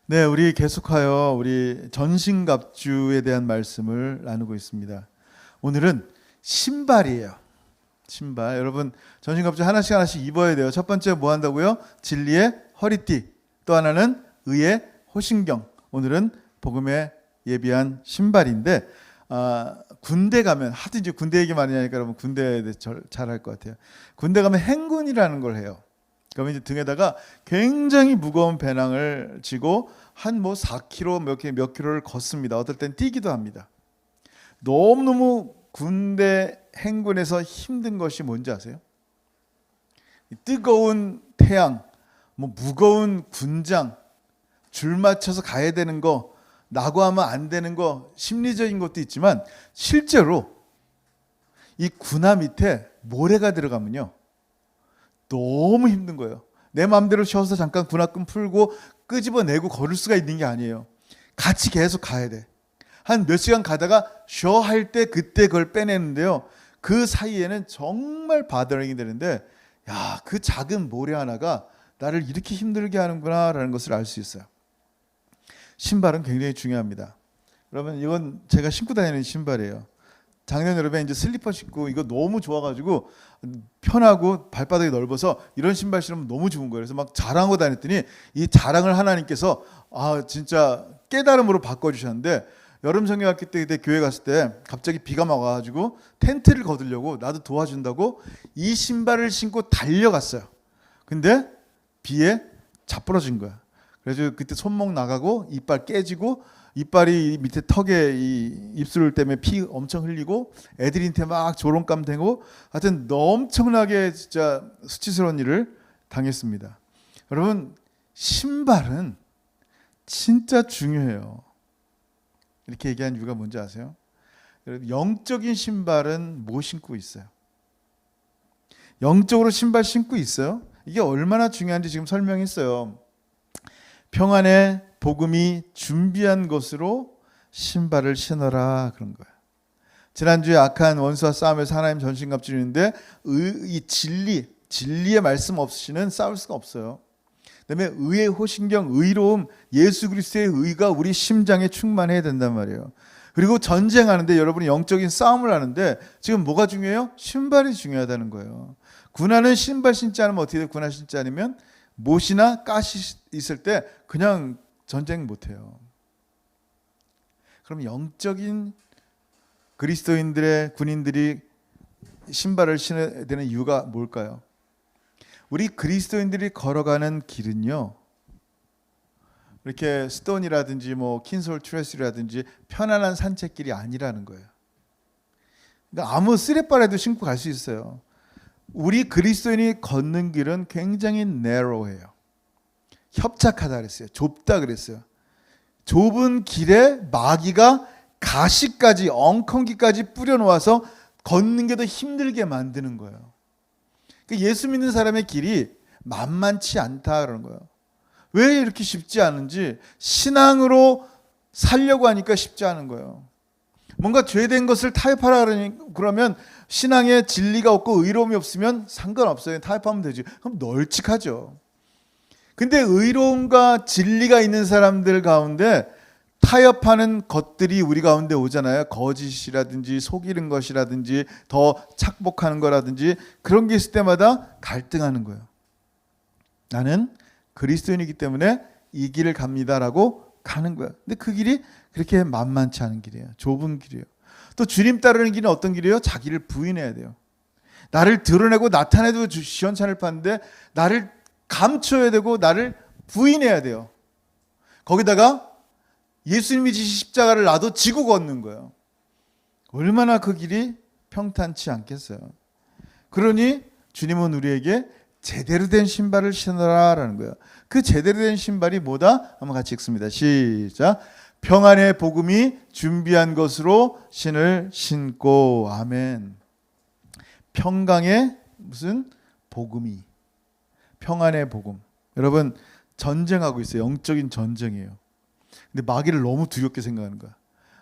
네, 우리 계속하여 우리 전신갑주에 대한 말씀을 나누고 있습니다. 오늘은 신발이에요. 신발. 여러분, 전신갑주 하나씩 입어야 돼요. 첫 번째 뭐 한다고요? 진리의 허리띠. 또 하나는 의의 호신경. 오늘은 복음에 예비한 신발인데, 군대 가면 하도 이제 군대 얘기 많이 하니까 여러분 군대에 대해 잘 알 것 같아요. 군대 가면 행군이라는 걸 해요. 그러면 이제 등에다가 굉장히 무거운 배낭을 지고 한 뭐 4km 몇 킬로를 걷습니다. 어떨 땐 뛰기도 합니다. 너무너무 군대 행군에서 힘든 것이 뭔지 아세요? 뜨거운 태양, 뭐 무거운 군장, 줄 맞춰서 가야 되는 거, 낙오하면 안 되는 거, 심리적인 것도 있지만 실제로 이 군화 밑에 모래가 들어가면요 너무 힘든 거예요. 내 마음대로 쉬어서 잠깐 군화끈 풀고 끄집어내고 걸을 수가 있는 게 아니에요. 같이 계속 가야 돼. 한 몇 시간 가다가 쉬어 할 때 그때 그걸 빼내는데요. 그 사이에는 정말 바다링이 되는데, 야, 그 작은 모래 하나가 나를 이렇게 힘들게 하는구나라는 것을 알 수 있어요. 신발은 굉장히 중요합니다. 여러분, 이건 제가 신고 다니는 신발이에요. 작년 여름에 이제 슬리퍼 신고 이거 너무 좋아가지고 편하고 발바닥이 넓어서 이런 신발 신으면 너무 좋은 거예요. 그래서 막 자랑하고 다녔더니 이 자랑을 하나님께서 진짜 깨달음으로 바꿔주셨는데, 여름 성경학교 때 그때 교회 갔을 때 갑자기 비가 막 와가지고 텐트를 거두려고 나도 도와준다고 이 신발을 신고 달려갔어요. 근데 비에 자빠져진 거야. 그래서 그때 손목 나가고 이빨 깨지고 이빨이 밑에 턱에 이 입술 때문에 피 엄청 흘리고 애들한테 막 조롱감 되고 하여튼 엄청나게 진짜 수치스러운 일을 당했습니다. 여러분, 신발은 진짜 중요해요. 이렇게 얘기한 이유가 뭔지 아세요? 여러분, 영적인 신발은 뭐 신고 있어요? 영적으로 신발 신고 있어요? 이게 얼마나 중요한지 지금 설명했어요. 평안의 복음이 준비한 것으로 신발을 신어라, 그런 거예요. 지난주에 악한 원수와 싸움에서 하나님 전신갑주인데 이 진리의 말씀 없이는 싸울 수가 없어요. 그다음에 의의 호신경, 의로움, 예수 그리스도의 의가 우리 심장에 충만해야 된단 말이에요. 그리고 전쟁하는데, 여러분이 영적인 싸움을 하는데 지금 뭐가 중요해요? 신발이 중요하다는 거예요. 군화는 신발 신지 않으면 어떻게 돼요? 군화 신지 않으면 못이나 가시 있을 때 그냥 전쟁 못해요. 그럼 영적인 그리스도인들의 군인들이 신발을 신어야 되는 이유가 뭘까요? 우리 그리스도인들이 걸어가는 길은요, 이렇게 스톤이라든지 뭐 킨솔 트레스라든지 편안한 산책길이 아니라는 거예요. 그러니까 아무 쓰레빠라도 신고 갈 수 있어요. 우리 그리스도인이 걷는 길은 굉장히 narrow해요. 협착하다 그랬어요. 좁다 그랬어요. 좁은 길에 마귀가 가시까지, 엉겅기까지 뿌려놓아서 걷는 게 더 힘들게 만드는 거예요. 그러니까 예수 믿는 사람의 길이 만만치 않다 그런 거예요. 왜 이렇게 쉽지 않은지, 신앙으로 살려고 하니까 쉽지 않은 거예요. 뭔가 죄된 것을 타협하라 그러면 신앙에 진리가 없고 의로움이 없으면 상관없어요. 타협하면 되지. 그럼 널찍하죠. 근데 의로움과 진리가 있는 사람들 가운데 타협하는 것들이 우리 가운데 오잖아요. 거짓이라든지 속이는 것이라든지 더 착복하는 거라든지 그런 게 있을 때마다 갈등하는 거예요. 나는 그리스도인이기 때문에 이 길을 갑니다라고 가는 거예요. 근데 그 길이 그렇게 만만치 않은 길이에요. 좁은 길이에요. 또 주님 따르는 길은 어떤 길이에요? 자기를 부인해야 돼요. 나를 드러내고 나타내도 시원찮을 판데 나를 감춰야 되고 나를 부인해야 돼요. 거기다가 예수님이 지신 십자가를 나도 지고 걷는 거예요. 얼마나 그 길이 평탄치 않겠어요. 그러니 주님은 우리에게 제대로 된 신발을 신으라라는 거예요. 그 제대로 된 신발이 뭐다? 한번 같이 읽습니다. 시작. 평안의 복음이 준비한 것으로 신을 신고. 아멘. 평강의 무슨 복음이, 평안의 복음. 여러분, 전쟁하고 있어요. 영적인 전쟁이에요. 근데 마귀를 너무 두렵게 생각하는 거야.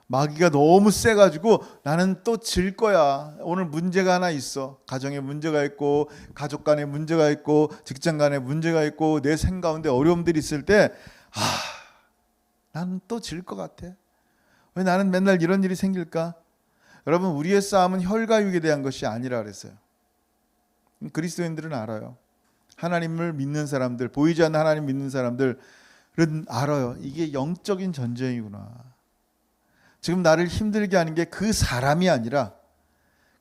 마귀가 너무 세가지고 나는 또 질 거야. 오늘 문제가 하나 있어. 가정에 문제가 있고, 가족 간에 문제가 있고, 직장 간에 문제가 있고, 내 생 가운데 어려움들이 있을 때 나는 또 질 것 같아. 왜 나는 맨날 이런 일이 생길까? 여러분, 우리의 싸움은 혈과 육에 대한 것이 아니라 그랬어요. 그리스도인들은 알아요. 하나님을 믿는 사람들, 보이지 않는 하나님 믿는 사람들은 알아요. 이게 영적인 전쟁이구나. 지금 나를 힘들게 하는 게 그 사람이 아니라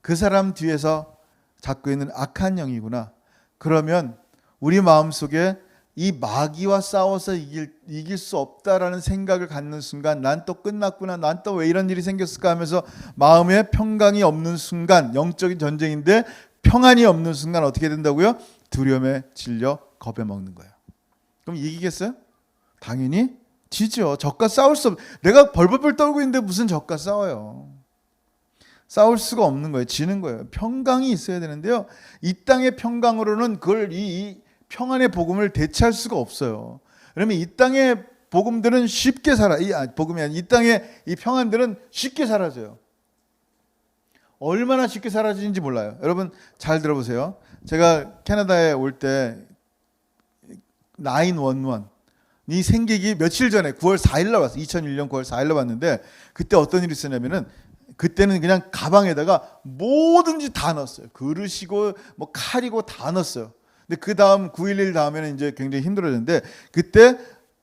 그 사람 뒤에서 잡고 있는 악한 영이구나. 그러면 우리 마음속에 이 마귀와 싸워서 이길 수 없다라는 생각을 갖는 순간, 난 또 끝났구나, 난 또 왜 이런 일이 생겼을까 하면서 마음에 평강이 없는 순간, 영적인 전쟁인데 평안이 없는 순간 어떻게 된다고요? 두려움에 질려 겁에 먹는 거예요. 그럼 이기겠어요? 당연히 지죠. 적과 싸울 수 내가 벌벌벌 떨고 있는데 무슨 적과 싸워요. 싸울 수가 없는 거예요. 지는 거예요. 평강이 있어야 되는데요. 이 땅의 평강으로는 그걸 이 평안의 복음을 대체할 수가 없어요. 그러면 이 땅의 복음들은 쉽게 복음이 아니라 이 땅의 이 평안들은 쉽게 사라져요. 얼마나 쉽게 사라지는지 몰라요. 여러분 잘 들어보세요. 제가 캐나다에 올 때 911이 생기기 며칠 전에 9월 4일 날 왔어요. 2001년 9월 4일 날 왔는데 그때 어떤 일이 있었냐면은 그때는 그냥 가방에다가 뭐든지 다 넣었어요. 그릇이고 뭐 칼이고 다 넣었어요. 근데 그 다음 9.11 다음에는 이제 굉장히 힘들어졌는데 그때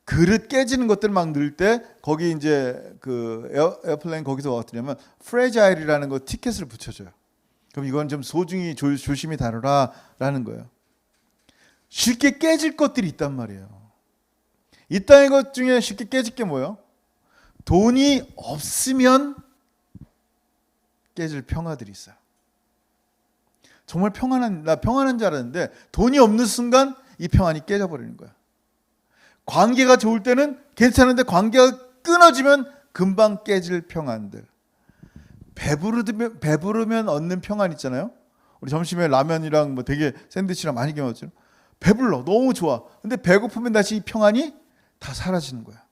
그릇 깨지는 것들 막 넣을 때 거기 이제 그 에어플레인 거기서 어떠냐면 프레자일이라는 거 티켓을 붙여줘요. 그럼 이건 좀 소중히 조심히 다루라라는 거예요. 쉽게 깨질 것들이 있단 말이에요. 이 땅의 것 중에 쉽게 깨질 게 뭐예요? 돈이 없으면 깨질 평화들이 있어요. 정말 나 평안한 줄 알았는데 돈이 없는 순간 이 평안이 깨져버리는 거야. 관계가 좋을 때는 괜찮은데 관계가 끊어지면 금방 깨질 평안들. 배부르면 얻는 평안 있잖아요. 우리 점심에 라면이랑 뭐 되게 샌드위치랑 많이 먹었죠. 배불러, 너무 좋아. 근데 배고프면 다시 이 평안이 다 사라지는 거야.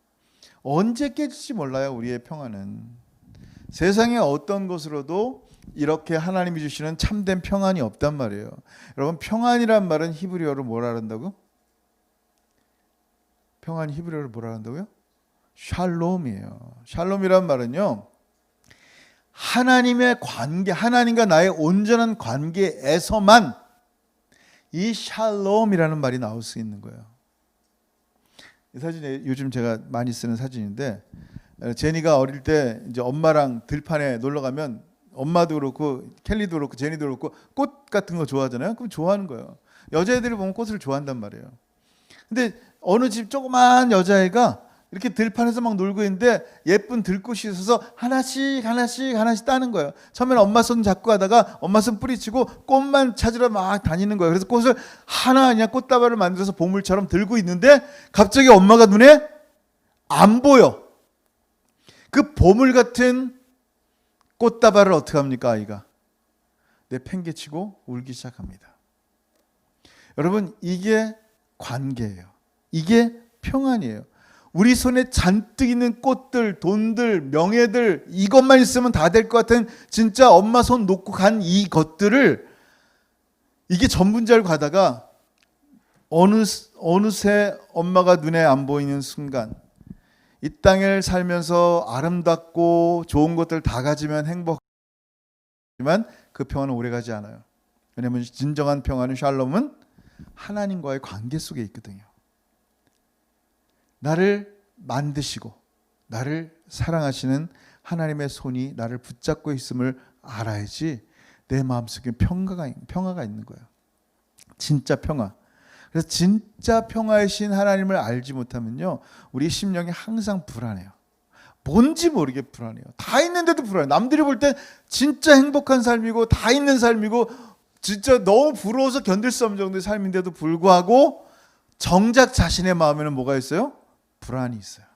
언제 깨질지 몰라요. 우리의 평안은. 세상의 어떤 것으로도 이렇게 하나님이 주시는 참된 평안이 없단 말이에요. 여러분 평안이란 말은 히브리어로 뭐라 한다고? 평안이 히브리어로 뭐라 한다고요? 샬롬이에요. 샬롬이란 말은요. 하나님의 관계, 하나님과 나의 온전한 관계에서만 이 샬롬이라는 말이 나올 수 있는 거예요. 이 사진이 요즘 제가 많이 쓰는 사진인데 제니가 어릴 때 이제 엄마랑 들판에 놀러 가면 엄마도 그렇고 켈리도 그렇고 제니도 그렇고 꽃 같은 거 좋아하잖아요. 그럼 좋아하는 거예요. 여자애들이 보면 꽃을 좋아한단 말이에요. 근데 어느 집 조그만 여자애가 이렇게 들판에서 막 놀고 있는데 예쁜 들꽃이 있어서 하나씩 따는 거예요. 처음에는 엄마 손 잡고 가다가 엄마 손 뿌리치고 꽃만 찾으러 막 다니는 거예요. 그래서 꽃을 하나 그냥 꽃다발을 만들어서 보물처럼 들고 있는데 갑자기 엄마가 눈에 안 보여. 그 보물 같은 꽃다발을 어떻게 합니까? 아이가 내팽개치고 울기 시작합니다. 여러분 이게 관계예요. 이게 평안이에요. 우리 손에 잔뜩 있는 꽃들, 돈들, 명예들 이것만 있으면 다 될 것 같은 진짜 엄마 손 놓고 간 이 것들을 이게 전부인 줄 알고 가다가 어느새 엄마가 눈에 안 보이는 순간 이 땅을 살면서 아름답고 좋은 것들 다 가지면 행복하지만 그 평안은 오래가지 않아요. 왜냐하면 진정한 평안은 샬롬은 하나님과의 관계 속에 있거든요. 나를 만드시고 나를 사랑하시는 하나님의 손이 나를 붙잡고 있음을 알아야지 내 마음속에 평화가 있는 거예요. 진짜 평화. 그래서 진짜 평화이신 하나님을 알지 못하면요 우리 심령이 항상 불안해요. 뭔지 모르게 불안해요. 다 있는데도 불안해요. 남들이 볼 때 진짜 행복한 삶이고 다 있는 삶이고 진짜 너무 부러워서 견딜 수 없는 정도의 삶인데도 불구하고 정작 자신의 마음에는 뭐가 있어요? 불안이 있어요.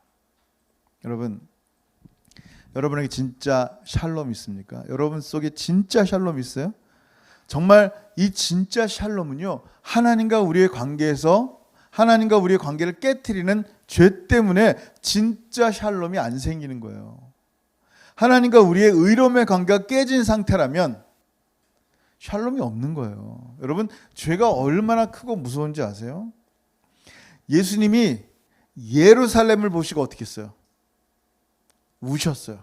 여러분에게 진짜 샬롬 있습니까? 여러분 속에 진짜 샬롬 있어요? 정말 이 진짜 샬롬은요 하나님과 우리의 관계에서 하나님과 우리의 관계를 깨트리는 죄 때문에 진짜 샬롬이 안 생기는 거예요. 하나님과 우리의 의로움의 관계가 깨진 상태라면 샬롬이 없는 거예요. 여러분 죄가 얼마나 크고 무서운지 아세요? 예수님이 예루살렘을 보시고 어떻게 했어요? 우셨어요.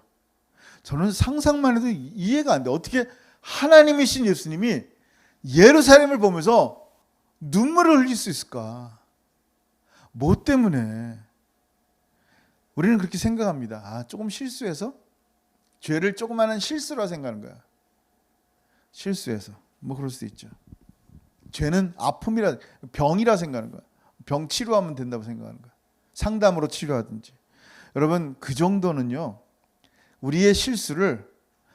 저는 상상만 해도 이해가 안 돼. 어떻게 하나님이신 예수님이 예루살렘을 보면서 눈물을 흘릴 수 있을까? 뭐 때문에? 우리는 그렇게 생각합니다. 조금 실수해서? 죄를 조그마한 실수라 생각하는 거야. 실수해서. 뭐 그럴 수도 있죠. 죄는 아픔이라, 병이라 생각하는 거야. 병 치료하면 된다고 생각하는 거야. 상담으로 치료하든지. 여러분, 그 정도는요, 우리의 실수를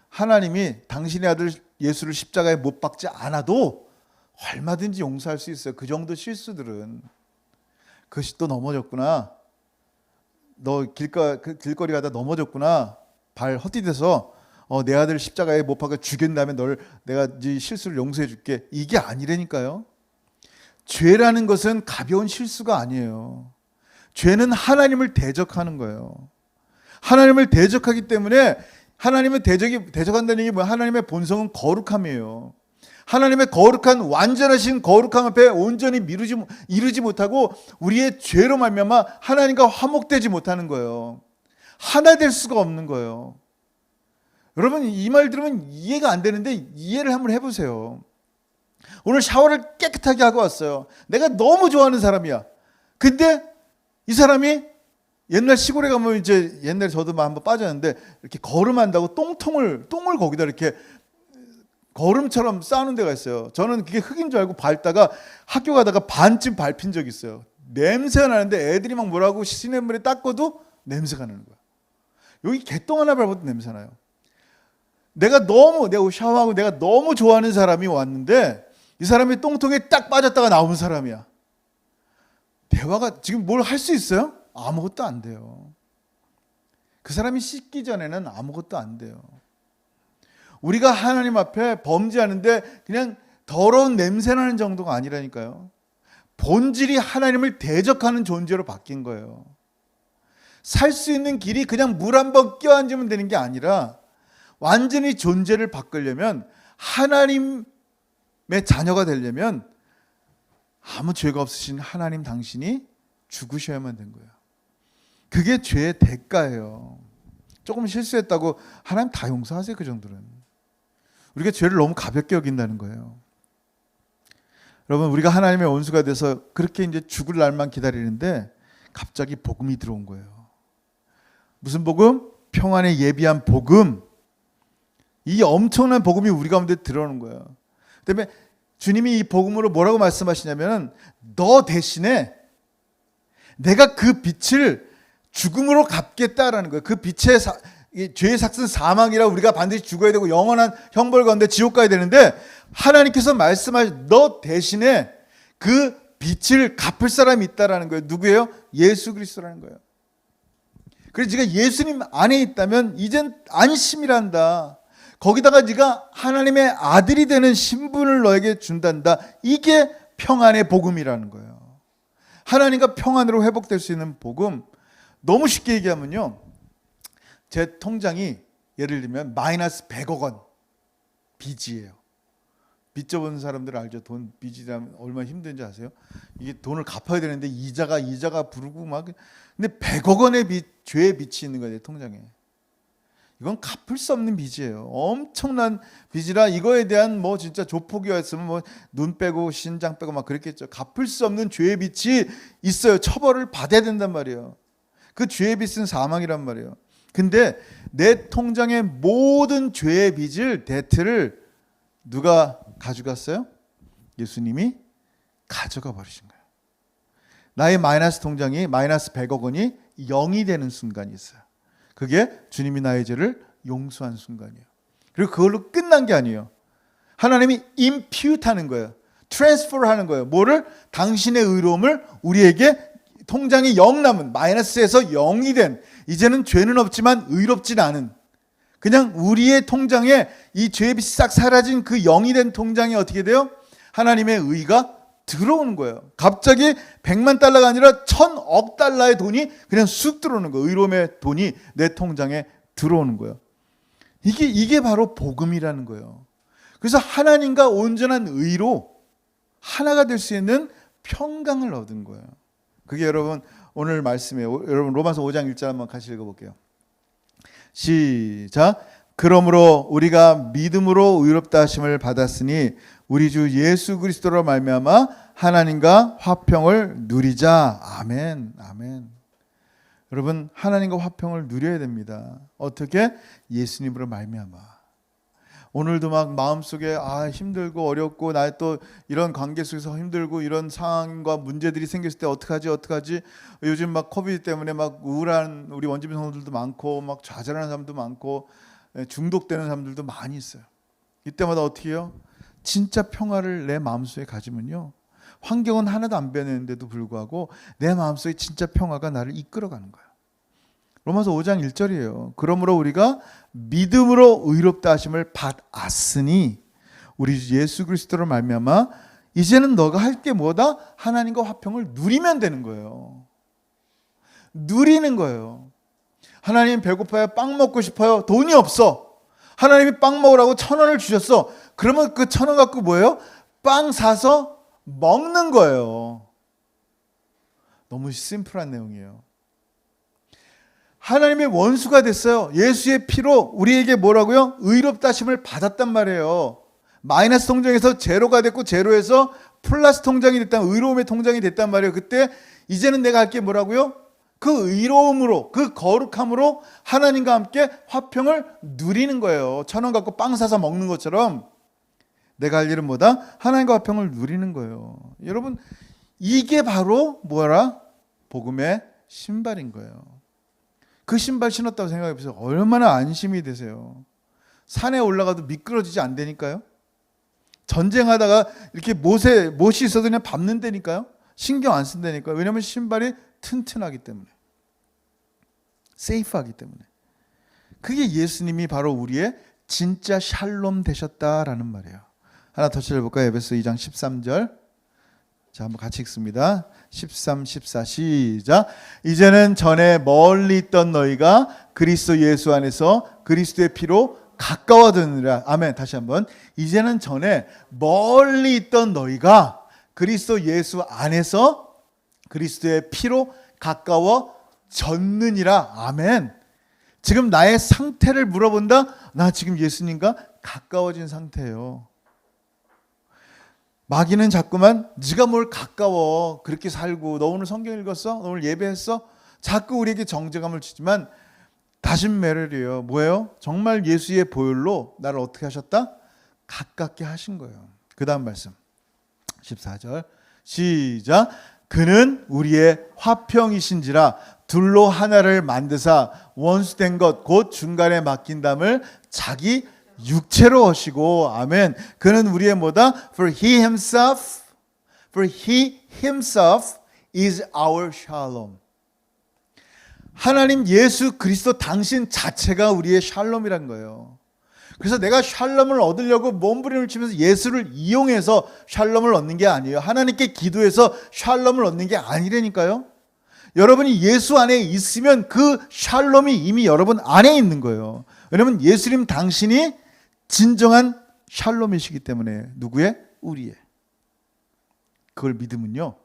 하나님이 당신의 아들 예수를 십자가에 못 박지 않아도 얼마든지 용서할 수 있어요. 그 정도 실수들은. 그것이 또 넘어졌구나. 너 길거리 가다 넘어졌구나. 발 헛디뎌서 내 아들 십자가에 못 박아 죽인 다음에 내가 네 실수를 용서해 줄게. 이게 아니라니까요. 죄라는 것은 가벼운 실수가 아니에요. 죄는 하나님을 대적하는 거예요. 하나님을 대적하기 때문에 하나님을 대적한다는 얘기 뭐야? 하나님의 본성은 거룩함이에요. 하나님의 거룩한 완전하신 거룩함 앞에 온전히 이루지 못하고 우리의 죄로 말미암아 하나님과 화목되지 못하는 거예요. 하나 될 수가 없는 거예요. 여러분, 이 말 들으면 이해가 안 되는데 이해를 한번 해보세요. 오늘 샤워를 깨끗하게 하고 왔어요. 내가 너무 좋아하는 사람이야. 근데 이 사람이 옛날 시골에 가면 이제 옛날에 저도 한번 빠졌는데 이렇게 걸음한다고 똥을 거기다 이렇게 걸음처럼 쌓는 데가 있어요. 저는 그게 흙인 줄 알고 밟다가 학교 가다가 반쯤 밟힌 적이 있어요. 냄새가 나는데 애들이 막 뭐라고 시냇물에 닦아도 냄새가 나는 거야. 여기 개똥 하나 밟아도 냄새 나요. 내가 샤워하고 내가 너무 좋아하는 사람이 왔는데 이 사람이 똥통에 딱 빠졌다가 나오는 사람이야. 대화가 지금 뭘 할 수 있어요? 아무것도 안 돼요. 그 사람이 씻기 전에는 아무것도 안 돼요. 우리가 하나님 앞에 범죄하는데 그냥 더러운 냄새 나는 정도가 아니라니까요. 본질이 하나님을 대적하는 존재로 바뀐 거예요. 살 수 있는 길이 그냥 물 한번 껴앉으면 되는 게 아니라 완전히 존재를 바꾸려면 하나님의 자녀가 되려면 아무 죄가 없으신 하나님 당신이 죽으셔야만 된 거예요. 그게 죄의 대가예요. 조금 실수했다고 하나님 다 용서하세요. 그 정도는. 우리가 죄를 너무 가볍게 여긴다는 거예요. 여러분, 우리가 하나님의 원수가 돼서 그렇게 이제 죽을 날만 기다리는데 갑자기 복음이 들어온 거예요. 무슨 복음? 평안에 예비한 복음. 이 엄청난 복음이 우리 가운데 들어오는 거예요. 그다음에 주님이 이 복음으로 뭐라고 말씀하시냐면 너 대신에 내가 그 빛을 죽음으로 갚겠다라는 거예요. 그 빛의 죄의 삭은 사망이라 우리가 반드시 죽어야 되고 영원한 형벌 가운데 지옥 가야 되는데 하나님께서 말씀하신 너 대신에 그 빛을 갚을 사람이 있다라는 거예요. 누구예요? 예수 그리스도라는 거예요. 그래서 네가 예수님 안에 있다면 이젠 안심이란다. 거기다가 네가 하나님의 아들이 되는 신분을 너에게 준단다. 이게 평안의 복음이라는 거예요. 하나님과 평안으로 회복될 수 있는 복음. 너무 쉽게 얘기하면요, 제 통장이 예를 들면 마이너스 100억 원 빚이에요. 빚 져본 사람들 알죠? 돈 빚이라면 얼마나 힘든지 아세요? 이게 돈을 갚아야 되는데 이자가 부르고 막. 근데 100억 원의 빚, 죄의 빚이 있는 거예요, 내 통장에. 이건 갚을 수 없는 빚이에요. 엄청난 빚이라 이거에 대한 뭐 진짜 조폭이었으면 뭐 눈 빼고 신장 빼고 막 그랬겠죠. 갚을 수 없는 죄의 빚이 있어요. 처벌을 받아야 된단 말이에요. 그 죄의 빚은 사망이란 말이에요. 근데 내 통장의 모든 죄의 빚을, 데트를 누가 가져갔어요? 예수님이 가져가 버리신 거예요. 나의 마이너스 통장이 마이너스 100억 원이 0이 되는 순간이 있어요. 그게 주님이 나의 죄를 용서한 순간이에요. 그리고 그걸로 끝난 게 아니에요. 하나님이 임퓨트하는 거예요. 트랜스퍼하는 거예요. 뭐를? 당신의 의로움을 우리에게 통장이 0 남은, 마이너스에서 0이 된, 이제는 죄는 없지만 의롭진 않은, 그냥 우리의 통장에 이 죄의 빚이 싹 사라진 그 0이 된 통장이 어떻게 돼요? 하나님의 의가 들어오는 거예요. 갑자기 100만 달러가 아니라 1000억 달러의 돈이 그냥 쑥 들어오는 거예요. 의로움의 돈이 내 통장에 들어오는 거예요. 이게 바로 복음이라는 거예요. 그래서 하나님과 온전한 의로 하나가 될 수 있는 평강을 얻은 거예요. 그게 여러분 오늘 말씀이에요. 여러분 로마서 5장 1절 한번 같이 읽어볼게요. 시작. 그러므로 우리가 믿음으로 의롭다 하심을 받았으니 우리 주 예수 그리스도로 말미암아 하나님과 화평을 누리자. 아멘. 아멘. 여러분, 하나님과 화평을 누려야 됩니다. 어떻게? 예수님으로 말미암아. 오늘도 막 마음속에 힘들고 어렵고 나 또 이런 관계 속에서 힘들고 이런 상황과 문제들이 생겼을 때 어떡하지? 요즘 막 코비드 때문에 막 우울한 우리 원주민 성도들도 많고 막 좌절하는 사람도 많고 중독되는 사람들도 많이 있어요. 이때마다 어떻게 해요? 진짜 평화를 내 마음속에 가지면요, 환경은 하나도 안 변했는데도 불구하고 내 마음속에 진짜 평화가 나를 이끌어가는 거예요. 로마서 5장 1절이에요. 그러므로 우리가 믿음으로 의롭다 하심을 받았으니 우리 예수 그리스도로 말미암아 이제는 너가 할 게 뭐다? 하나님과 화평을 누리면 되는 거예요. 누리는 거예요. 하나님 배고파요? 빵 먹고 싶어요? 돈이 없어. 하나님이 빵 먹으라고 1,000원을 주셨어. 그러면 그 1,000원 갖고 뭐예요? 빵 사서 먹는 거예요. 너무 심플한 내용이에요. 하나님의 원수가 됐어요. 예수의 피로 우리에게 뭐라고요? 의롭다 하심을 받았단 말이에요. 마이너스 통장에서 제로가 됐고 제로에서 플러스 통장이 됐단, 의로움의 통장이 됐단 말이에요. 그때 이제는 내가 할 게 뭐라고요? 그 의로움으로, 그 거룩함으로 하나님과 함께 화평을 누리는 거예요. 1,000원 갖고 빵 사서 먹는 것처럼 내가 할 일은 뭐다? 하나님과 화평을 누리는 거예요. 여러분, 이게 바로 뭐라? 복음의 신발인 거예요. 그 신발 신었다고 생각해 보세요. 얼마나 안심이 되세요. 산에 올라가도 미끄러지지 않다니까요. 전쟁하다가 이렇게 못이 있어도 그냥 밟는다니까요. 신경 안 쓴다니까요. 왜냐하면 신발이 튼튼하기 때문에, 세이프하기 때문에. 그게 예수님이 바로 우리의 진짜 샬롬 되셨다라는 말이에요. 하나 더 찾아볼까요? 에베소 2장 13절. 자, 한번 같이 읽습니다. 13, 14 시작. 이제는 전에 멀리 있던 너희가 그리스도 예수 안에서 그리스도의 피로 가까워지느니라. 아멘. 다시 한번. 이제는 전에 멀리 있던 너희가 그리스도 예수 안에서 그리스도의 피로 가까워졌느니라. 아멘. 지금 나의 상태를 물어본다? 나 지금 예수님과 가까워진 상태예요. 마귀는 자꾸만 네가 뭘 가까워, 그렇게 살고, 너 오늘 성경 읽었어? 너 오늘 예배했어? 자꾸 우리에게 정죄감을 주지만 다신 메럴이에요. 뭐예요? 정말 예수의 보혈로 나를 어떻게 하셨다? 가깝게 하신 거예요. 그 다음 말씀 14절 시작. 그는 우리의 화평이신지라 둘로 하나를 만드사 원수된 것 곧 중간에 맡긴 담을 자기 육체로 하시고. 아멘. 그는 우리의 뭐다? For he himself is our shalom. 하나님 예수 그리스도 당신 자체가 우리의 샬롬이란 거예요. 그래서 내가 샬롬을 얻으려고 몸부림을 치면서 예수를 이용해서 샬롬을 얻는 게 아니에요. 하나님께 기도해서 샬롬을 얻는 게 아니라니까요. 여러분이 예수 안에 있으면 그 샬롬이 이미 여러분 안에 있는 거예요. 왜냐하면 예수님 당신이 진정한 샬롬이시기 때문에. 누구의? 우리의. 그걸 믿으면요,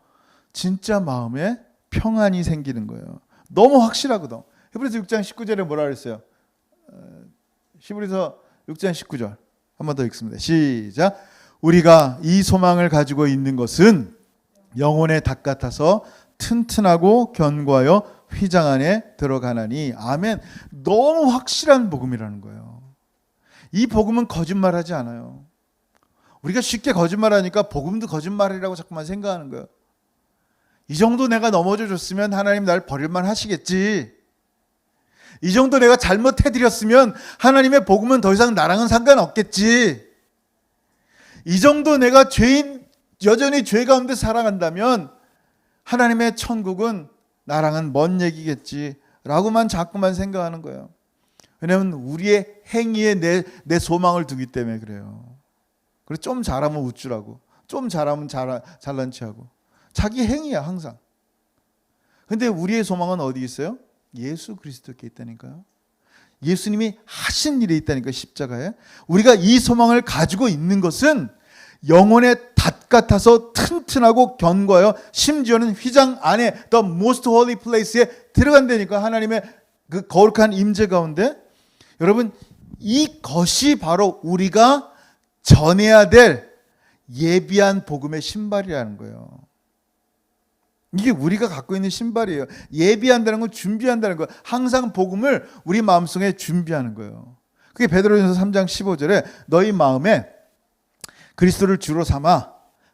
진짜 마음에 평안이 생기는 거예요. 너무 확실하거든. 히브리서 6장 19절에 뭐라 그랬어요? 히브리서 6장 19절 한 번 더 읽습니다. 시작. 우리가 이 소망을 가지고 있는 것은 영혼의 닭 같아서 튼튼하고 견고하여 휘장 안에 들어가나니. 아멘. 너무 확실한 복음이라는 거예요. 이 복음은 거짓말하지 않아요. 우리가 쉽게 거짓말하니까 복음도 거짓말이라고 자꾸만 생각하는 거예요. 이 정도 내가 넘어져 줬으면 하나님 날 버릴만 하시겠지. 이 정도 내가 잘못해드렸으면 하나님의 복음은 더 이상 나랑은 상관없겠지. 이 정도 내가 여전히 죄 가운데 살아간다면 하나님의 천국은 나랑은 먼 얘기겠지 라고만 자꾸만 생각하는 거예요. 왜냐하면 우리의 행위에 내 소망을 두기 때문에 그래요. 그래서 좀 잘하면 우쭐하고, 좀 잘하면 잘난 체하고, 자기 행위야 항상. 근데 우리의 소망은 어디 있어요? 예수 그리스도께 있다니까요. 예수님이 하신 일에 있다니까, 십자가에. 우리가 이 소망을 가지고 있는 것은 영혼의 닷 같아서 튼튼하고 견고하여 심지어는 휘장 안에 The Most Holy Place에 들어간다니까. 하나님의 그 거룩한 임재 가운데. 여러분, 이것이 바로 우리가 전해야 될 예비한 복음의 신발이라는 거예요. 이게 우리가 갖고 있는 신발이에요. 예비한다는 건 준비한다는 거예요. 항상 복음을 우리 마음속에 준비하는 거예요. 그게 베드로전서 3장 15절에 너희 마음에 그리스도를 주로 삼아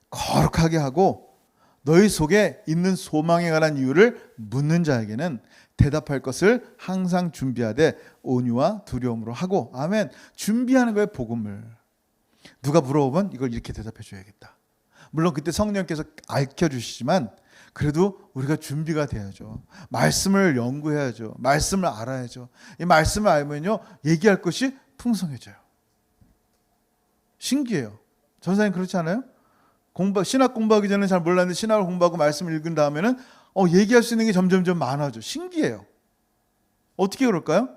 거룩하게 하고 너희 속에 있는 소망에 관한 이유를 묻는 자에게는 대답할 것을 항상 준비하되 온유와 두려움으로 하고. 아멘. 준비하는 거예요, 복음을. 누가 물어보면 이걸 이렇게 대답해 줘야겠다. 물론 그때 성령께서 알려주시지만 그래도 우리가 준비가 돼야죠. 말씀을 연구해야죠. 말씀을 알아야죠. 이 말씀을 알면요, 얘기할 것이 풍성해져요. 신기해요. 전사님 그렇지 않아요? 신학 공부하기 전에 잘 몰랐는데 신학을 공부하고 말씀을 읽은 다음에는 얘기할 수 있는 게 점점 많아져. 신기해요. 어떻게 그럴까요?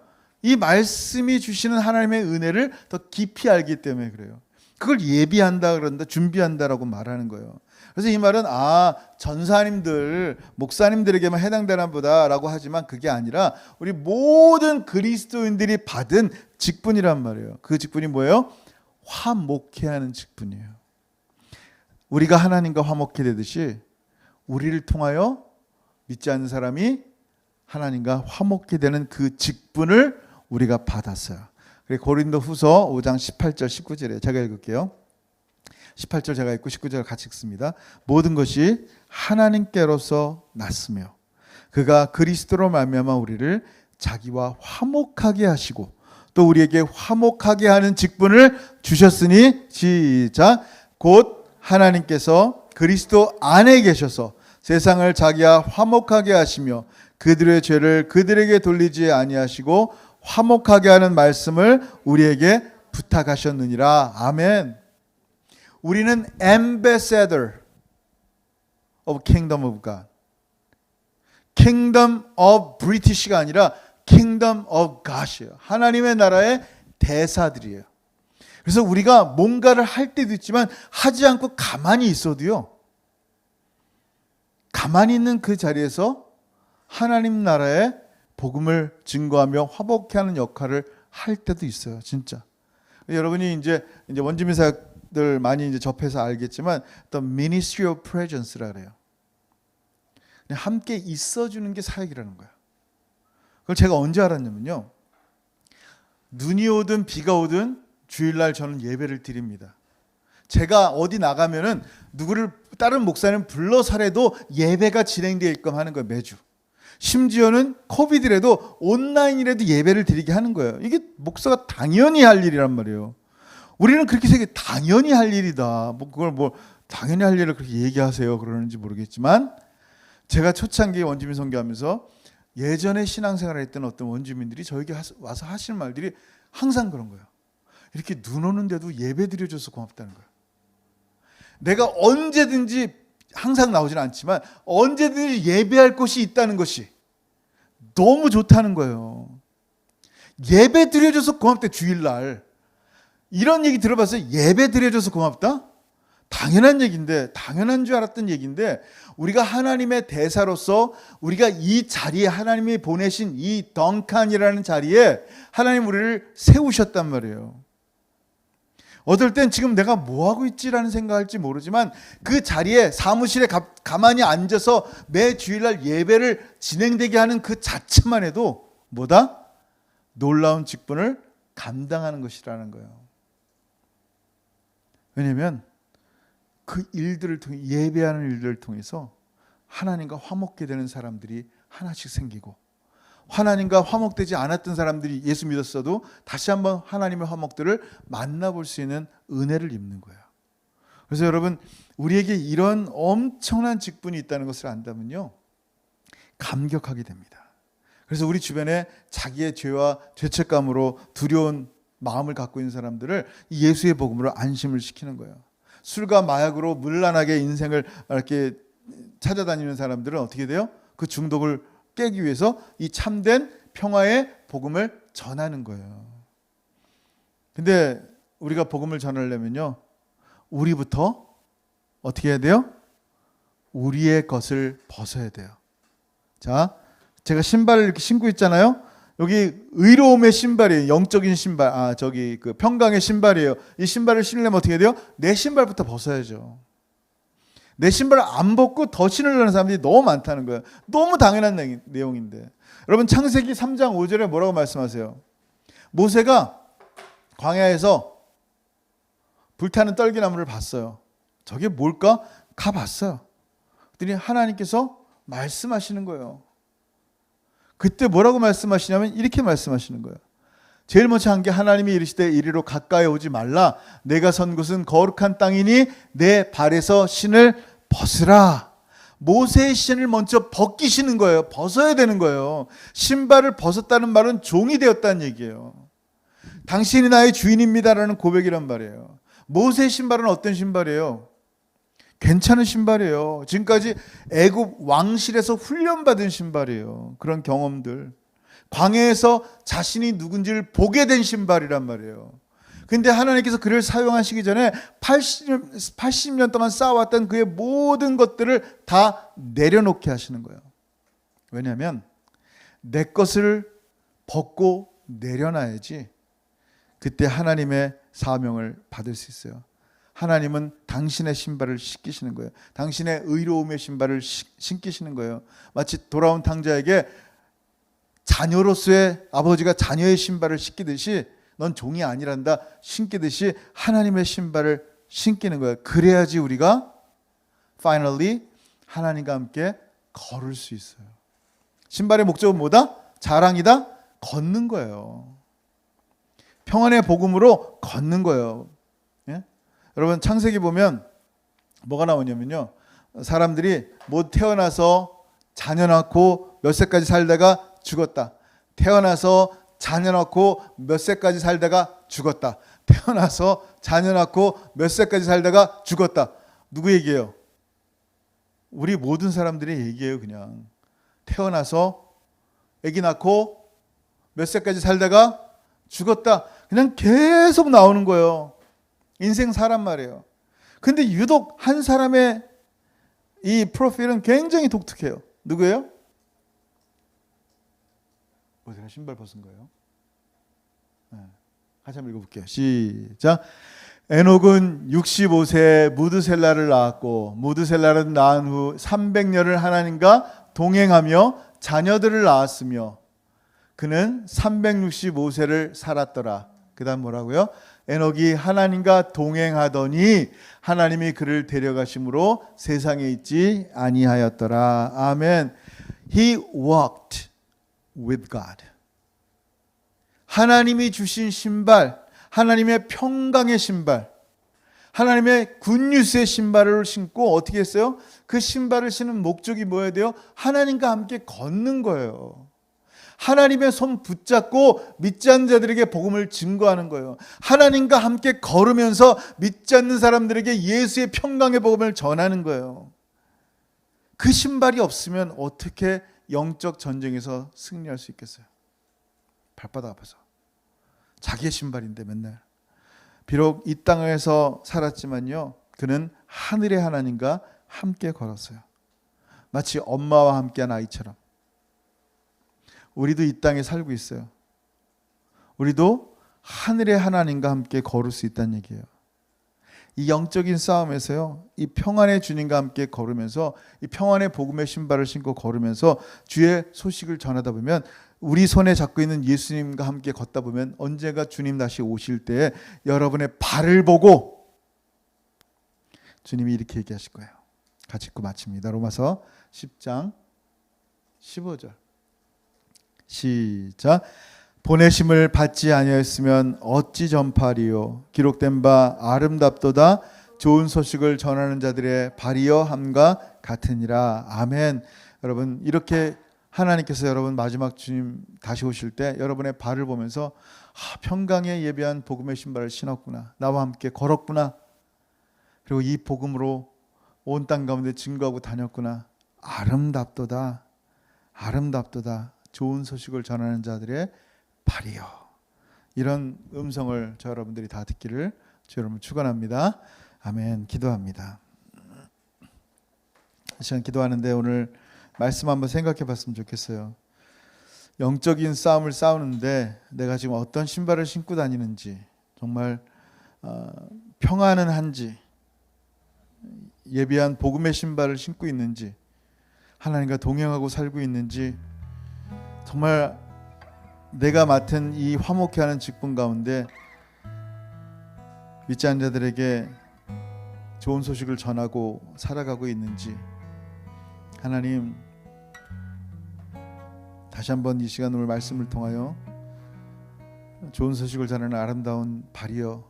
이 말씀이 주시는 하나님의 은혜를 더 깊이 알기 때문에 그래요. 그걸 예비한다 그런다, 준비한다라고 말하는 거예요. 그래서 이 말은 전사님들, 목사님들에게만 해당되나 보다라고 하지만 그게 아니라 우리 모든 그리스도인들이 받은 직분이란 말이에요. 그 직분이 뭐예요? 화목해 하는 직분이에요. 우리가 하나님과 화목해 되듯이 우리를 통하여 믿지 않는 사람이 하나님과 화목해 되는 그 직분을 우리가 받았어요. 고린도후서 5장 18절 19절에 제가 읽을게요. 18절 제가 읽고 19절 같이 읽습니다. 모든 것이 하나님께로서 났으며 그가 그리스도로 말미암아 우리를 자기와 화목하게 하시고 또 우리에게 화목하게 하는 직분을 주셨으니 시작. 곧 하나님께서 그리스도 안에 계셔서 세상을 자기와 화목하게 하시며 그들의 죄를 그들에게 돌리지 아니하시고 화목하게 하는 말씀을 우리에게 부탁하셨느니라. 아멘. 우리는 ambassador of kingdom of God. kingdom of British가 아니라 kingdom of God이에요. 하나님의 나라의 대사들이에요. 그래서 우리가 뭔가를 할 때도 있지만 하지 않고 가만히 있어도요, 가만히 있는 그 자리에서 하나님 나라의 복음을 증거하며 화목케 하는 역할을 할 때도 있어요. 진짜. 여러분이 이제 원주민 사역들 많이 이제 접해서 알겠지만 The Ministry of Presence라 그래요. 그냥 함께 있어주는 게 사역이라는 거예요. 그걸 제가 언제 알았냐면요, 눈이 오든 비가 오든 주일날 저는 예배를 드립니다. 제가 어디 나가면은 누구를 다른 목사님 불러서라도 예배가 진행되게끔 하는 거예요. 매주. 심지어는 코비드라도 온라인이라도 예배를 드리게 하는 거예요. 이게 목사가 당연히 할 일이란 말이에요. 우리는 그렇게 생각해. 당연히 할 일이다. 그걸 당연히 할 일을 그렇게 얘기하세요 그러는지 모르겠지만, 제가 초창기에 원주민 선교하면서 예전에 신앙생활을 했던 어떤 원주민들이 저에게 와서 하시는 말들이 항상 그런 거예요. 이렇게 눈 오는데도 예배 드려줘서 고맙다는 거예요. 내가 언제든지, 항상 나오지는 않지만 언제든지 예배할 곳이 있다는 것이 너무 좋다는 거예요. 예배 드려줘서 고맙대. 주일날 이런 얘기 들어봤어요? 예배 드려줘서 고맙다? 당연한 얘기인데, 당연한 줄 알았던 얘기인데, 우리가 하나님의 대사로서 우리가 이 자리에, 하나님이 보내신 이 덩칸이라는 자리에 하나님 우리를 세우셨단 말이에요. 어떨 땐 지금 내가 뭐하고 있지라는 생각할지 모르지만 그 자리에 사무실에 가만히 앉아서 매 주일날 예배를 진행되게 하는 그 자체만 해도 뭐다? 놀라운 직분을 감당하는 것이라는 거예요. 왜냐하면 그 일들을 통해, 예배하는 일들을 통해서 하나님과 화목게 되는 사람들이 하나씩 생기고, 하나님과 화목되지 않았던 사람들이 예수 믿었어도 다시 한번 하나님의 화목들을 만나볼 수 있는 은혜를 입는 거예요. 그래서 여러분, 우리에게 이런 엄청난 직분이 있다는 것을 안다면요, 감격하게 됩니다. 그래서 우리 주변에 자기의 죄와 죄책감으로 두려운 마음을 갖고 있는 사람들을 예수의 복음으로 안심을 시키는 거예요. 술과 마약으로 문란하게 인생을 이렇게 찾아다니는 사람들은 어떻게 돼요? 그 중독을 깨기 위해서 이 참된 평화의 복음을 전하는 거예요. 근데 우리가 복음을 전하려면요, 우리부터 어떻게 해야 돼요? 우리의 것을 벗어야 돼요. 자, 제가 신발을 이렇게 신고 있잖아요. 여기 의로움의 신발이에요. 영적인 신발. 저기 그 평강의 신발이에요. 이 신발을 신으려면 어떻게 돼요? 내 신발부터 벗어야죠. 내 신발을 안 벗고 더 신으려는 사람들이 너무 많다는 거예요. 너무 당연한 내용인데. 여러분 창세기 3장 5절에 뭐라고 말씀하세요? 모세가 광야에서 불타는 떨기나무를 봤어요. 저게 뭘까? 가봤어요. 그랬더니 하나님께서 말씀하시는 거예요. 그때 뭐라고 말씀하시냐면 이렇게 말씀하시는 거예요. 제일 먼저 한 게 하나님이 이르시되 이리로 가까이 오지 말라. 내가 선 곳은 거룩한 땅이니 내 발에서 신을 벗으라. 모세의 신을 먼저 벗기시는 거예요. 벗어야 되는 거예요. 신발을 벗었다는 말은 종이 되었다는 얘기예요. 당신이 나의 주인입니다라는 고백이란 말이에요. 모세의 신발은 어떤 신발이에요? 괜찮은 신발이에요. 지금까지 애굽 왕실에서 훈련받은 신발이에요. 그런 경험들. 광야에서 자신이 누군지를 보게 된 신발이란 말이에요. 근데 하나님께서 그를 사용하시기 전에 80년 동안 쌓아왔던 그의 모든 것들을 다 내려놓게 하시는 거예요. 왜냐하면 내 것을 벗고 내려놔야지 그때 하나님의 사명을 받을 수 있어요. 하나님은 당신의 신발을 씻기시는 거예요. 당신의 의로움의 신발을 신기시는 거예요. 마치 돌아온 탕자에게 자녀로서의 아버지가 자녀의 신발을 신기듯이 넌 종이 아니란다 신기듯이 하나님의 신발을 신기는 거예요. 그래야지 우리가 finally 하나님과 함께 걸을 수 있어요. 신발의 목적은 뭐다? 자랑이다? 걷는 거예요. 평안의 복음으로 걷는 거예요. 예? 여러분 창세기 보면 뭐가 나오냐면요. 사람들이 못 태어나서 자녀 낳고 몇 세까지 살다가 죽었다. 태어나서 자녀 낳고 몇 세까지 살다가 죽었다. 태어나서 자녀 낳고 몇 세까지 살다가 죽었다. 누구 얘기예요? 우리 모든 사람들의 얘기예요. 그냥 태어나서 아기 낳고 몇 세까지 살다가 죽었다. 그냥 계속 나오는 거예요. 인생 사람 말이에요. 근데 유독 한 사람의 이 프로필은 굉장히 독특해요. 누구예요? 제가 신발 벗은 거예요. 네. 같이 한번 읽어볼게요. 시작. 에녹은 65세에 무드셀라를 낳았고 무드셀라를 낳은 후 300년을 하나님과 동행하며 자녀들을 낳았으며 그는 365세를 살았더라. 그 다음 뭐라고요? 에녹이 하나님과 동행하더니 하나님이 그를 데려가심으로 세상에 있지 아니하였더라. 아멘. He walked with God. 하나님이 주신 신발, 하나님의 평강의 신발, 하나님의 굿뉴스의 신발을 신고 어떻게 했어요? 그 신발을 신은 목적이 뭐여야 돼요? 하나님과 함께 걷는 거예요. 하나님의 손 붙잡고 믿지 않는 자들에게 복음을 증거하는 거예요. 하나님과 함께 걸으면서 믿지 않는 사람들에게 예수의 평강의 복음을 전하는 거예요. 그 신발이 없으면 어떻게 영적 전쟁에서 승리할 수 있겠어요? 발바닥 아파서. 자기의 신발인데 맨날. 비록 이 땅에서 살았지만요, 그는 하늘의 하나님과 함께 걸었어요. 마치 엄마와 함께한 아이처럼. 우리도 이 땅에 살고 있어요. 우리도 하늘의 하나님과 함께 걸을 수 있다는 얘기예요. 이 영적인 싸움에서요, 이 평안의 주님과 함께 걸으면서 이 평안의 복음의 신발을 신고 걸으면서 주의 소식을 전하다 보면 우리 손에 잡고 있는 예수님과 함께 걷다 보면 언제가 주님 다시 오실 때 여러분의 발을 보고 주님이 이렇게 얘기하실 거예요. 같이 읽고 마칩니다. 로마서 10장 15절 시작. 보내심을 받지 아니하였으면 어찌 전파리요 기록된 바 아름답도다 좋은 소식을 전하는 자들의 발이여 함과 같으니라. 아멘. 여러분 이렇게 하나님께서 여러분 마지막 주님 다시 오실 때 여러분의 발을 보면서 평강에 예비한 복음의 신발을 신었구나. 나와 함께 걸었구나. 그리고 이 복음으로 온 땅 가운데 증거하고 다녔구나. 아름답도다. 아름답도다. 좋은 소식을 전하는 자들의 발이요. 이런 음성을 저 여러분들이 다 듣기를 주 여러분 축원합니다. 아멘. 기도합니다. 이 시간 기도하는데 오늘 말씀 한번 생각해 봤으면 좋겠어요. 영적인 싸움을 싸우는데 내가 지금 어떤 신발을 신고 다니는지, 정말 평안은 한지, 예비한 복음의 신발을 신고 있는지, 하나님과 동행하고 살고 있는지, 정말 내가 맡은 이 화목케 하는 직분 가운데 믿지 않는 자들에게 좋은 소식을 전하고 살아가고 있는지, 하나님 다시 한번 이 시간 오늘 말씀을 통하여 좋은 소식을 전하는 아름다운 발이여,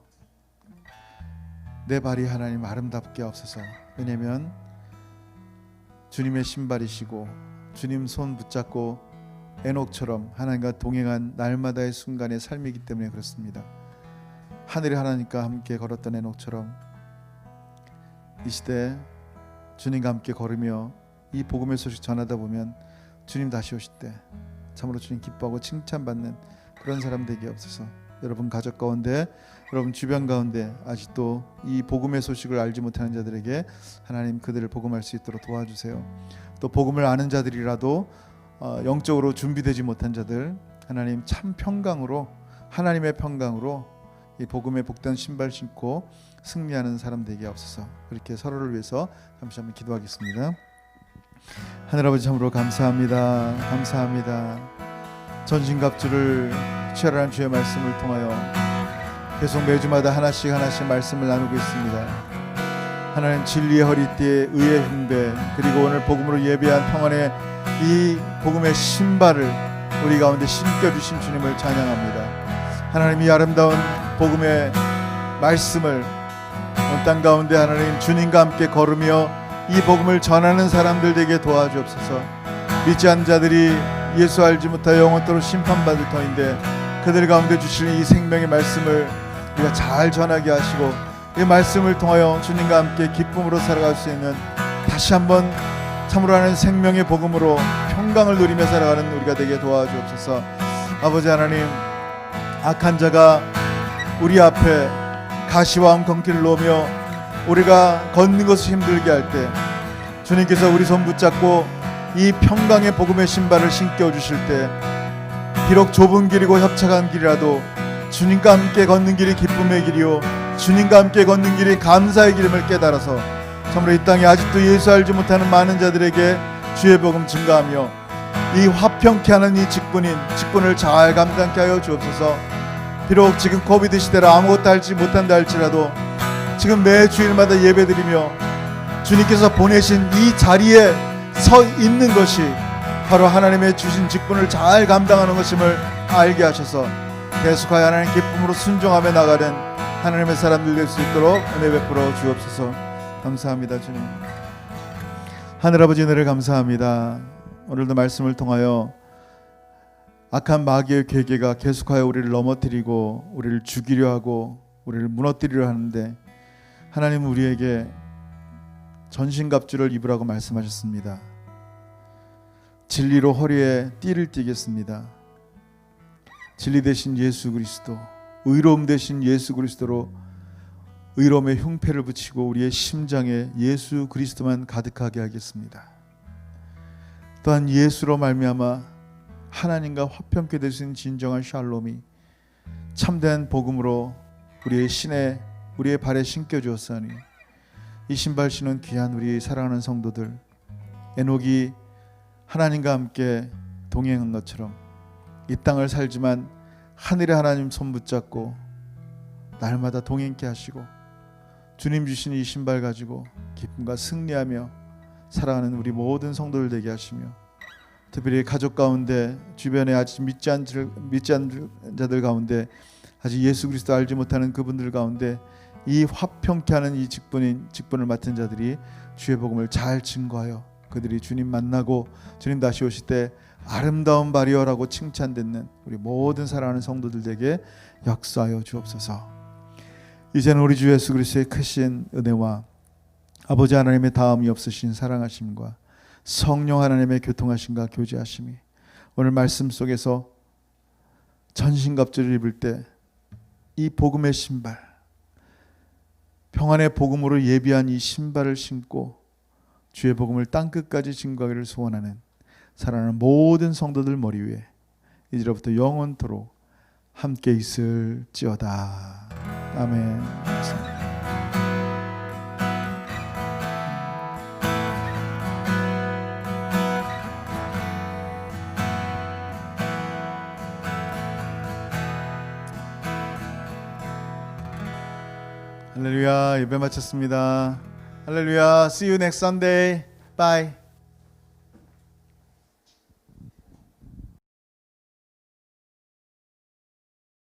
내 발이 하나님 아름답게 없어서. 왜냐하면 주님의 신발이시고 주님 손 붙잡고 에녹처럼 하나님과 동행한 날마다의 순간의 삶이기 때문에 그렇습니다. 하늘에 하나님과 함께 걸었던 에녹처럼 이 시대 주님과 함께 걸으며 이 복음의 소식 전하다 보면 주님 다시 오실 때 참으로 주님 기뻐하고 칭찬받는 그런 사람 되게 없어서. 여러분 가족 가운데, 여러분 주변 가운데 아직도 이 복음의 소식을 알지 못하는 자들에게 하나님 그들을 복음할 수 있도록 도와주세요. 또 복음을 아는 자들이라도 영적으로 준비되지 못한 자들, 하나님 참 평강으로, 하나님의 평강으로 이 복음의 복된 신발 신고 승리하는 사람 되게 없어서. 그렇게 서로를 위해서 잠시 한번 기도하겠습니다. 하늘 아버지 참으로 감사합니다. 감사합니다. 전신갑주를 취하라는 주의 말씀을 통하여 계속 매주마다 하나씩 말씀을 나누고 있습니다. 하나님 진리의 허리띠에 의의 흉배, 그리고 오늘 복음으로 예비한 평안의 이 복음의 신발을 우리 가운데 신겨주신 주님을 찬양합니다. 하나님 이 아름다운 복음의 말씀을 온 땅 가운데 하나님 주님과 함께 걸으며 이 복음을 전하는 사람들 되게 도와주옵소서. 믿지 않는 자들이 예수 알지 못하여 영원토록 심판받을 터인데 그들 가운데 주시는 이 생명의 말씀을 우리가 잘 전하게 하시고 이 말씀을 통하여 주님과 함께 기쁨으로 살아갈 수 있는, 다시 한번 참으로 하는 생명의 복음으로 평강을 누리며 살아가는 우리가 되게 도와주옵소서. 아버지 하나님, 악한 자가 우리 앞에 가시와 엉겅퀴를 놓으며 우리가 걷는 것을 힘들게 할 때 주님께서 우리 손 붙잡고 이 평강의 복음의 신발을 신겨 주실 때, 비록 좁은 길이고 협착한 길이라도 주님과 함께 걷는 길이 기쁨의 길이요 주님과 함께 걷는 길이 감사의 길임을 깨달아서 참으로 이 땅에 아직도 예수 알지 못하는 많은 자들에게 주의 복음 증가하며 이 화평케 하는 이 직분을 잘 감당케 하여 주옵소서. 비록 지금 코비드 시대라 아무것도 알지 못한다 할지라도 지금 매 주일마다 예배드리며 주님께서 보내신 이 자리에 서 있는 것이 바로 하나님의 주신 직분을 잘 감당하는 것임을 알게 하셔서 계속하여 하나님 기쁨으로 순종하며 나가는 하나님의 사람들 될 수 있도록 은혜 베풀어 주옵소서. 감사합니다. 주님, 하늘아버지 은혜를 감사합니다. 오늘도 말씀을 통하여 악한 마귀의 괴계가 계속하여 우리를 넘어뜨리고 우리를 죽이려 하고 우리를 무너뜨리려 하는데, 하나님은 우리에게 전신갑주를 입으라고 말씀하셨습니다. 진리로 허리에 띠를 띠겠습니다. 진리 대신 예수 그리스도, 의로움 대신 예수 그리스도로 의로움의 흉패를 붙이고 우리의 심장에 예수 그리스도만 가득하게 하겠습니다. 또한 예수로 말미암아 하나님과 화평케 되신 진정한 샬롬이 참된 복음으로 우리의 신에, 우리의 발에 신겨 주었사니 이 신발 신은 귀한 우리 사랑하는 성도들, 에녹이 하나님과 함께 동행한 것처럼 이 땅을 살지만 하늘의 하나님 손 붙잡고 날마다 동행케 하시고 주님 주신 이 신발 가지고 기쁨과 승리하며 살아가는 우리 모든 성도들 되게 하시며, 특별히 가족 가운데 주변에 아직 믿지 않는 자들 가운데 아직 예수 그리스도 알지 못하는 그분들 가운데 이 화평케 하는 이 직분을 맡은 자들이 주의 복음을 잘 증거하여 그들이 주님 만나고 주님 다시 오실 때 아름다운 발이여라고 칭찬받는 우리 모든 사랑하는 성도들에게 역사하여 주옵소서. 이제는 우리 주 예수 그리스도의 크신 은혜와 아버지 하나님의 다음이 없으신 사랑하심과 성령 하나님의 교통하심과 교제하심이 오늘 말씀 속에서 전신갑주를 입을 때 이 복음의 신발, 평안의 복음으로 예비한 이 신발을 신고 주의 복음을 땅끝까지 증거하기를 소원하는 사랑하는 모든 성도들 머리 위에 이제로부터 영원토록 함께 있을지어다. 아멘. 할렐루야. 예배 마쳤습니다. 할렐루야. See you next Sunday. Bye.